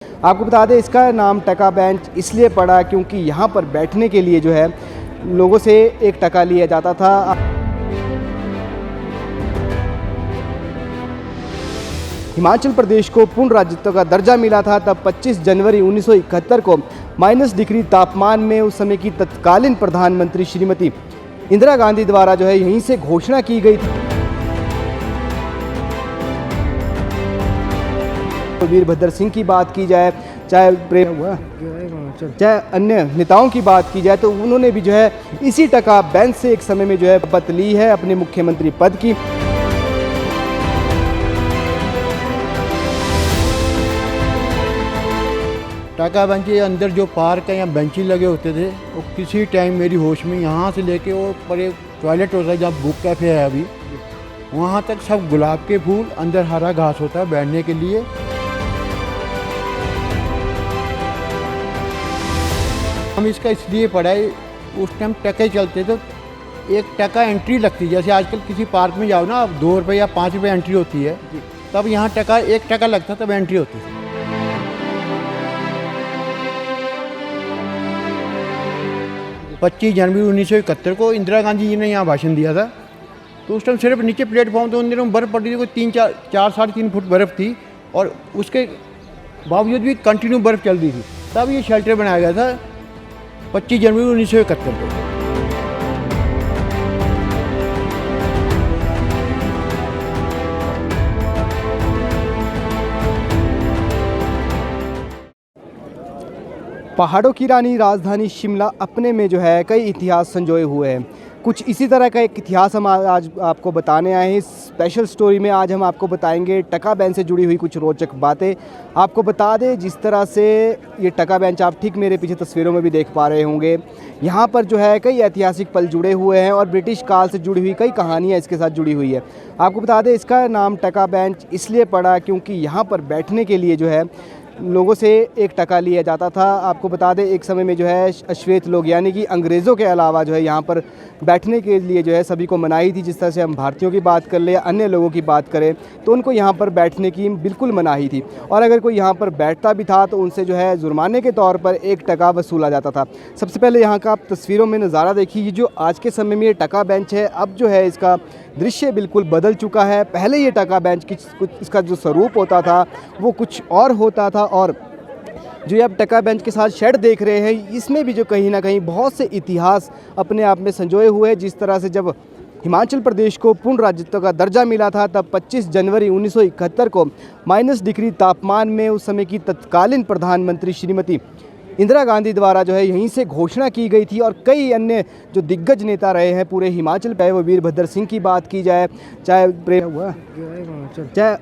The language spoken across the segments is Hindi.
आपको बता दें इसका नाम टका बेंच इसलिए पड़ा क्योंकि यहाँ पर बैठने के लिए जो है लोगों से 1 टका लिया जाता था। हिमाचल प्रदेश को पूर्ण राज्यत्व का दर्जा मिला था तब 25 जनवरी 1971 को -डिग्री तापमान में उस समय की तत्कालीन प्रधानमंत्री श्रीमती इंदिरा गांधी द्वारा जो है यहीं से घोषणा की गई थी। वीरभद्र सिंह की बात की जाए, चाहे अन्य नेताओं की बात की जाए, तो उन्होंने भी जो है इसी टका बेंच से एक समय में जो है शपथ ली है अपने मुख्यमंत्री पद की। टका बेंच के अंदर जो पार्क है या बेंची लगे होते थे वो किसी टाइम मेरी होश में यहाँ से लेके वो पर एक टॉयलेट होता है जहाँ बुक कैफ़े है अभी वहाँ तक सब गुलाब के फूल, अंदर हरा घास होता है बैठने के लिए। हम इसका इसलिए पढ़ाई उस टाइम टके चलते तो 1 टका एंट्री लगती है। जैसे आजकल किसी पार्क में जाओ ना, अब 2 रुपये या 5 रुपये एंट्री होती है, तब यहाँ टका 1 टका लगता तब एंट्री होती थी। 25 जनवरी 1971 को इंदिरा गांधी जी ने यहाँ भाषण दिया था। तो उस टाइम सिर्फ नीचे प्लेटफॉर्म तो उन बर्फ़ पड़ रही थी, कोई 3-4 साढ़े 3 फुट बर्फ़ थी और उसके बावजूद भी कंटिन्यू बर्फ़ चल रही थी। तब ये शेल्टर बनाया गया था 25 जनवरी 1971 को। पहाड़ों की रानी राजधानी शिमला अपने में जो है कई इतिहास संजोए हुए हैं। कुछ इसी तरह का एक इतिहास हम आज आपको बताने आए हैं। इस स्पेशल स्टोरी में आज हम आपको बताएंगे टका बेंच से जुड़ी हुई कुछ रोचक बातें। आपको बता दें जिस तरह से ये टका बेंच आप ठीक मेरे पीछे तस्वीरों में भी देख पा रहे होंगे, यहाँ पर जो है कई ऐतिहासिक पल जुड़े हुए हैं और ब्रिटिश काल से जुड़ी हुई कई कहानियाँ इसके साथ जुड़ी हुई है। आपको बता दें इसका नाम टका बेंच इसलिए पड़ा क्योंकि यहाँ पर बैठने के लिए जो है लोगों से 1 टका लिया जाता था। आपको बता दें एक समय में जो है अश्वेत लोग यानी कि अंग्रेज़ों के अलावा जो है यहाँ पर बैठने के लिए जो है सभी को मनाही थी। जिस तरह से हम भारतीयों की बात कर ले या अन्य लोगों की बात करें तो उनको यहाँ पर बैठने की बिल्कुल मनाही थी और अगर कोई यहाँ पर बैठता भी था तो उनसे जो है जुर्माने के तौर पर 1 टका वसूला जाता था। सबसे पहले यहाँ का आप तस्वीरों में नज़ारा देखिए, ये जो आज के समय में ये टका बेंच है अब जो है इसका दृश्य बिल्कुल बदल चुका है। पहले ये टका बेंच की इसका जो स्वरूप होता था वो कुछ और होता था और जो ये आप टका बेंच के साथ शेड देख रहे हैं इसमें भी जो कहीं ना कहीं बहुत से इतिहास अपने आप में संजोए हुए हैं। जिस तरह से जब हिमाचल प्रदेश को पूर्ण राज्यत्व का दर्जा मिला था तब 25 जनवरी 1971 को -डिग्री तापमान में उस समय की तत्कालीन प्रधानमंत्री श्रीमती इंदिरा गांधी द्वारा जो है यहीं से घोषणा की गई थी और कई अन्य जो दिग्गज नेता रहे हैं पूरे हिमाचल पे, वो वीरभद्र सिंह की बात की जाए, चाहे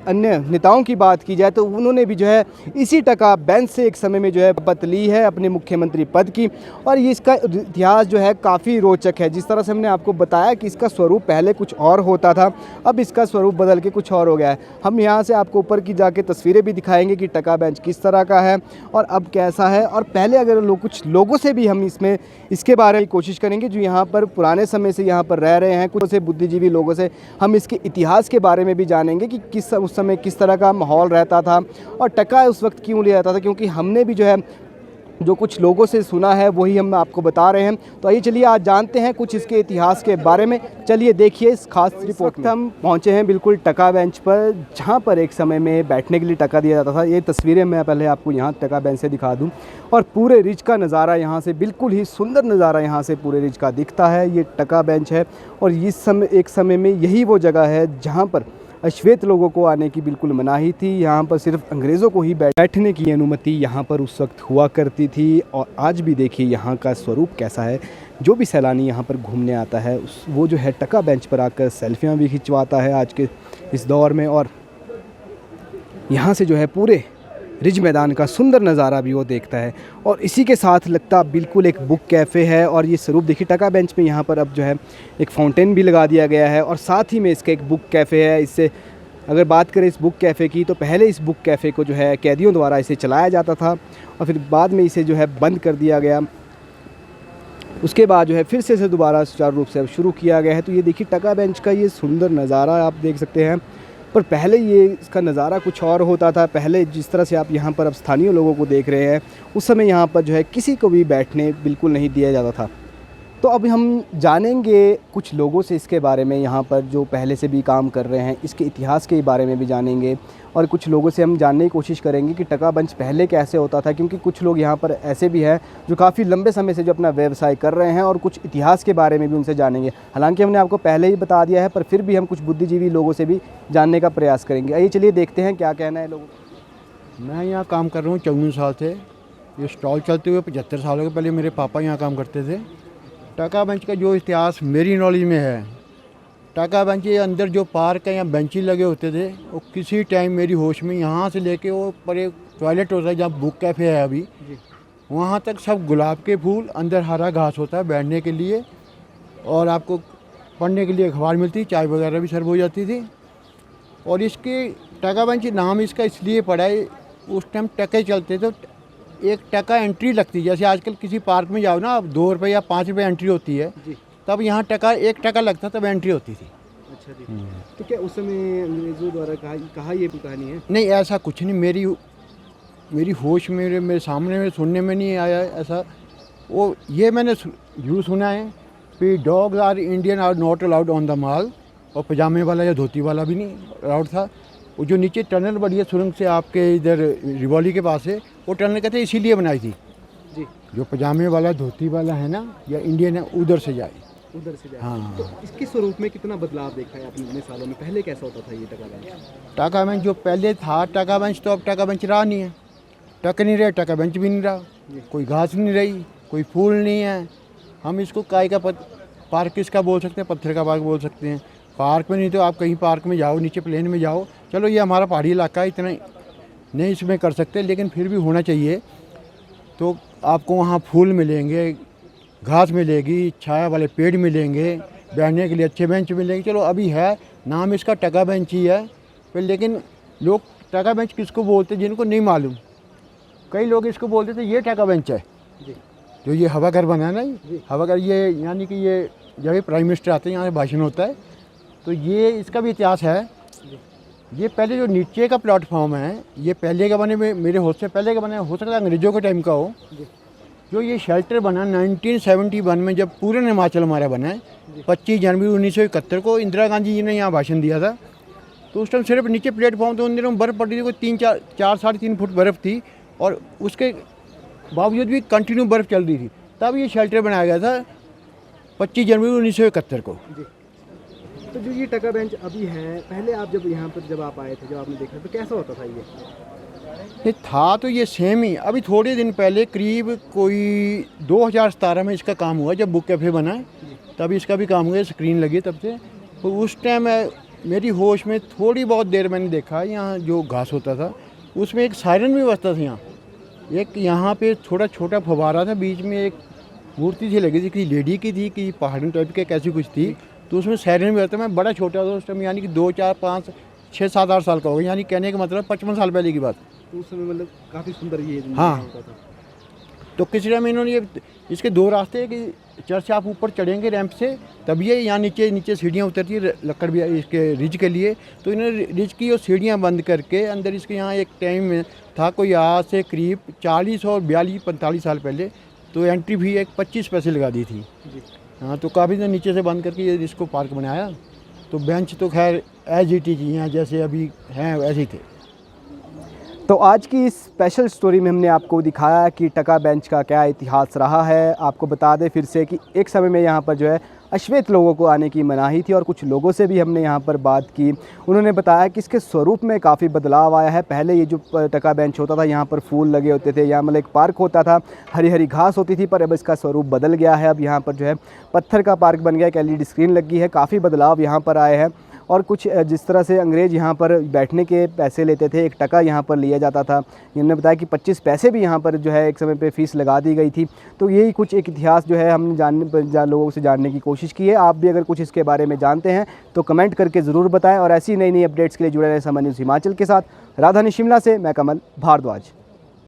अन्य नेताओं की बात की जाए, तो उन्होंने भी जो है इसी टका बेंच से एक समय में जो है शपथ ली है अपने मुख्यमंत्री पद की। और ये इसका इतिहास जो है काफ़ी रोचक है। जिस तरह से हमने आपको बताया कि इसका स्वरूप पहले कुछ और होता था, अब इसका स्वरूप बदल के कुछ और हो गया है। हम यहाँ से आपको ऊपर की जाके तस्वीरें भी दिखाएंगे कि टका बेंच किस तरह का है और अब कैसा है। और पहले अगर कुछ लोगों से भी हम इसके बारे में कोशिश करेंगे जो यहाँ पर पुराने समय से यहाँ पर रह रहे हैं, कुछ से बुद्धिजीवी लोगों से हम इसके इतिहास के बारे में भी जानेंगे कि उस समय किस तरह का माहौल रहता था और टका उस वक्त क्यों लिया जाता था, क्योंकि हमने भी जो है जो कुछ लोगों से सुना है वही हम आपको बता रहे हैं। तो आइए चलिए आज जानते हैं कुछ इसके इतिहास के बारे में। चलिए देखिए इस खास रिपोर्ट में। हम पहुंचे हैं बिल्कुल टका बेंच पर जहां पर एक समय में बैठने के लिए टका दिया जाता था। ये तस्वीरें मैं पहले आपको यहाँ टका बेंच से दिखा दूं और पूरे रिज का नज़ारा यहाँ से बिल्कुल ही सुंदर नज़ारा यहाँ से पूरे रिज का दिखता है। ये टका बेंच है और इस समय एक समय में यही वो जगह है जहाँ पर अश्वेत लोगों को आने की बिल्कुल मनाही थी। यहाँ पर सिर्फ अंग्रेज़ों को ही बैठने की अनुमति यहाँ पर उस वक्त हुआ करती थी। और आज भी देखिए यहाँ का स्वरूप कैसा है। जो भी सैलानी यहाँ पर घूमने आता है वो जो है टका बेंच पर आकर सेल्फियाँ भी खिंचवाता है आज के इस दौर में। और यहाँ से जो है पूरे रिज मैदान का सुंदर नज़ारा भी वो देखता है। और इसी के साथ लगता बिल्कुल एक बुक कैफ़े है। और ये स्वरूप देखिए टका बेंच में यहाँ पर अब जो है एक फाउंटेन भी लगा दिया गया है और साथ ही में इसका एक बुक कैफ़े है। इससे अगर बात करें इस बुक कैफ़े की तो पहले इस बुक कैफ़े को जो है कैदियों द्वारा इसे चलाया जाता था और फिर बाद में इसे जो है बंद कर दिया गया। उसके बाद जो है फिर से इसे दोबारा सुचारू रूप से अब शुरू किया गया है। तो ये देखिए टका बेंच का ये सुंदर नज़ारा आप देख सकते हैं। पर पहले ये इसका नज़ारा कुछ और होता था। पहले जिस तरह से आप यहाँ पर अब स्थानीय लोगों को देख रहे हैं, उस समय यहाँ पर जो है किसी को भी बैठने बिल्कुल नहीं दिया जाता था। तो अब हम जानेंगे कुछ लोगों से इसके बारे में, यहाँ पर जो पहले से भी काम कर रहे हैं, इसके इतिहास के बारे में भी जानेंगे। और कुछ लोगों से हम जानने की कोशिश करेंगे कि टका बेंच पहले कैसे होता था, क्योंकि कुछ लोग यहाँ पर ऐसे भी हैं जो काफ़ी लंबे समय से जो अपना व्यवसाय कर रहे हैं, और कुछ इतिहास के बारे में भी उनसे जानेंगे। हालांकि हमने आपको पहले ही बता दिया है, पर फिर भी हम कुछ बुद्धिजीवी लोगों से भी जानने का प्रयास करेंगे। आइए चलिए देखते हैं क्या कहना है लोगों का। मैं यहाँ काम कर रहा हूँ 54 साल से। ये स्टॉल चलते हुए 75 सालों के पहले मेरे पापा यहाँ काम करते थे। टका बेंच का जो इतिहास मेरी नॉलेज में है, टका बेंच के अंदर जो पार्क है या बेंची लगे होते थे, वो किसी टाइम मेरी होश में यहाँ से लेके वो पर एक टॉयलेट होता है जहाँ बुक कैफ़े है अभी, वहाँ तक सब गुलाब के फूल, अंदर हरा घास होता है बैठने के लिए, और आपको पढ़ने के लिए अखबार मिलती, चाय वगैरह भी सर्व हो जाती थी। और इसके टका बेंच नाम इसका इसलिए पड़ा है, उस टाइम टके चलते थे, एक टका एंट्री लगती। जैसे आजकल किसी पार्क में जाओ ना, अब 2 रुपये या 5 रुपये एंट्री होती है, तब यहाँ टका 1 टका लगता, तब एंट्री होती थी। अच्छा जी। तो क्या उस समय अंग्रेज़ों द्वारा कहा ये कहानी है? नहीं, ऐसा कुछ नहीं। मेरी होश मेरे सामने में सुनने में नहीं आया ऐसा। वो ये मैंने यूँ सुना है कि dogs are Indian are not allowed on the mall, और पजामे वाला या धोती वाला भी नहीं अलाउड था। वो जो नीचे टनल बड़ी है सुरंग से आपके इधर रिवॉली के पास है, वो टनल कहते हैं इसीलिए बनाई थी जी। जो पजामे वाला धोती वाला है ना या इंडियन है, उधर से जाए। उधर से जाए। हाँ। तो इसके स्वरूप में कितना बदलाव देखा है आपने इतने सालों में? पहले कैसा होता था ये टका बेंच? टका बेंच जो पहले था टका बेंच, तो अब टका बेंच रहा नहीं है। टक नहीं रहे, टका बेंच भी नहीं रहा, कोई घास नहीं रही, कोई फूल नहीं है। हम इसको काय का पार्क किसका बोल सकते हैं, पत्थर का पार्क बोल सकते हैं। पार्क में नहीं तो आप कहीं पार्क में जाओ, नीचे प्लेन में जाओ, चलो ये हमारा पहाड़ी इलाका है, इतना नहीं इसमें कर सकते, लेकिन फिर भी होना चाहिए। तो आपको वहाँ फूल मिलेंगे, घास मिलेगी, छाया वाले पेड़ मिलेंगे, बैठने के लिए अच्छे बेंच मिलेंगे। चलो अभी है, नाम इसका टका बेंच ही है, फिर लेकिन लोग टका बेंच किसको बोलते जिनको नहीं मालूम। कई लोग इसको बोलते थे ये टका बेंच है जी। जो ये हवा घर बना है ना, हवा घर, ये यानी कि ये जब ये प्राइम मिनिस्टर आते हैं यहाँ भाषण होता है, तो ये इसका भी इतिहास है। ये पहले जो नीचे का प्लेटफॉर्म है, ये पहले का बने में, मेरे होश से पहले का बने, हो सकता है अंग्रेज़ों के टाइम का हो। जो ये शेल्टर बना 1971 में, जब पूरे हिमाचल हमारा बना है, 25 जनवरी 1971 को इंदिरा गांधी जी ने यहाँ भाषण दिया था। तो उस टाइम सिर्फ नीचे प्लेटफॉर्म, तो उन दिनों बर्फ़ पड़ती थी, कोई 4 साढ़े 3 फुट बर्फ़ थी, और उसके बावजूद भी कंटिन्यू बर्फ़ चल रही थी। तब ये शेल्टर बनाया गया था 25 जनवरी 1971 को। तो जो ये टका बेंच अभी है, पहले आप जब यहाँ पर जब आप आए थे, जब आपने देखा, तो कैसा होता था ये था तो ये सेम ही। अभी थोड़े दिन पहले करीब कोई 2017 में इसका काम हुआ, जब बुक कैफ़े बना है, तब इसका भी काम हुआ, स्क्रीन लगी तब से। तो उस टाइम मेरी होश में थोड़ी बहुत देर मैंने देखा, यहाँ जो घास होता था उसमें एक सायरन भी बजता था। यहाँ पे थोड़ा छोटा फव्वारा था, बीच में एक मूर्ति सी लगी थी, किसी लेडी की थी, कि पहाड़ी टाइप के कैसी कुछ थी, तो उसमें सायरन भी बजता। मैं बड़ा छोटा था उस टाइम, यानी कि 2, 4, 5, 6, 7, 8 साल का होगा, यानी कहने का मतलब 55 साल पहले की बात। तो उस समय मतलब काफ़ी सुंदर ये हाँ। होता था। तो किसी टाइम इन्होंने ये इसके 2 रास्ते हैं कि चर्च से आप ऊपर चढ़ेंगे रैंप से, तब ये यहाँ नीचे सीढ़ियाँ उतरती है लक्कड़ भी इसके रिज के लिए। तो इन्होंने रिज की और सीढ़ियाँ बंद करके अंदर इसके यहाँ एक टाइम में था, कोई आज से करीब 40 और 42-45 साल पहले, तो एंट्री भी एक 25 पैसे लगा दी थी। हाँ, तो काफ़ी दिन नीचे से बंद करके ये इसको पार्क बनाया। तो बेंच तो खैर एज इट इज यहाँ जैसे अभी हैं वैसे ही थे। तो आज की इस स्पेशल स्टोरी में हमने आपको दिखाया कि टका बेंच का क्या इतिहास रहा है। आपको बता दें फिर से कि एक समय में यहाँ पर जो है अश्वेत लोगों को आने की मनाही थी, और कुछ लोगों से भी हमने यहाँ पर बात की। उन्होंने बताया कि इसके स्वरूप में काफ़ी बदलाव आया है। पहले ये जो टका बेंच होता था, यहाँ पर फूल लगे होते थे, यहाँ मतलब एक पार्क होता था, हरी हरी घास होती थी, पर अब इसका स्वरूप बदल गया है। अब यहाँ पर जो है पत्थर का पार्क बन गया, एक LED स्क्रीन लगी है, काफ़ी बदलाव यहाँ पर आए हैं। और कुछ जिस तरह से अंग्रेज़ यहाँ पर बैठने के पैसे लेते थे, 1 टका यहाँ पर लिया जाता था। इन्होंने बताया कि 25 पैसे भी यहाँ पर जो है एक समय पे फ़ीस लगा दी गई थी। तो यही कुछ एक इतिहास जो है हमने लोगों से जानने की कोशिश की है। आप भी अगर कुछ इसके बारे में जानते हैं तो कमेंट करके ज़रूर बताएं, और ऐसी नई अपडेट्स के लिए जुड़े रहें समय न्यूज़ हिमाचल के साथ। राजधानी शिमला से मैं कमल भारद्वाज।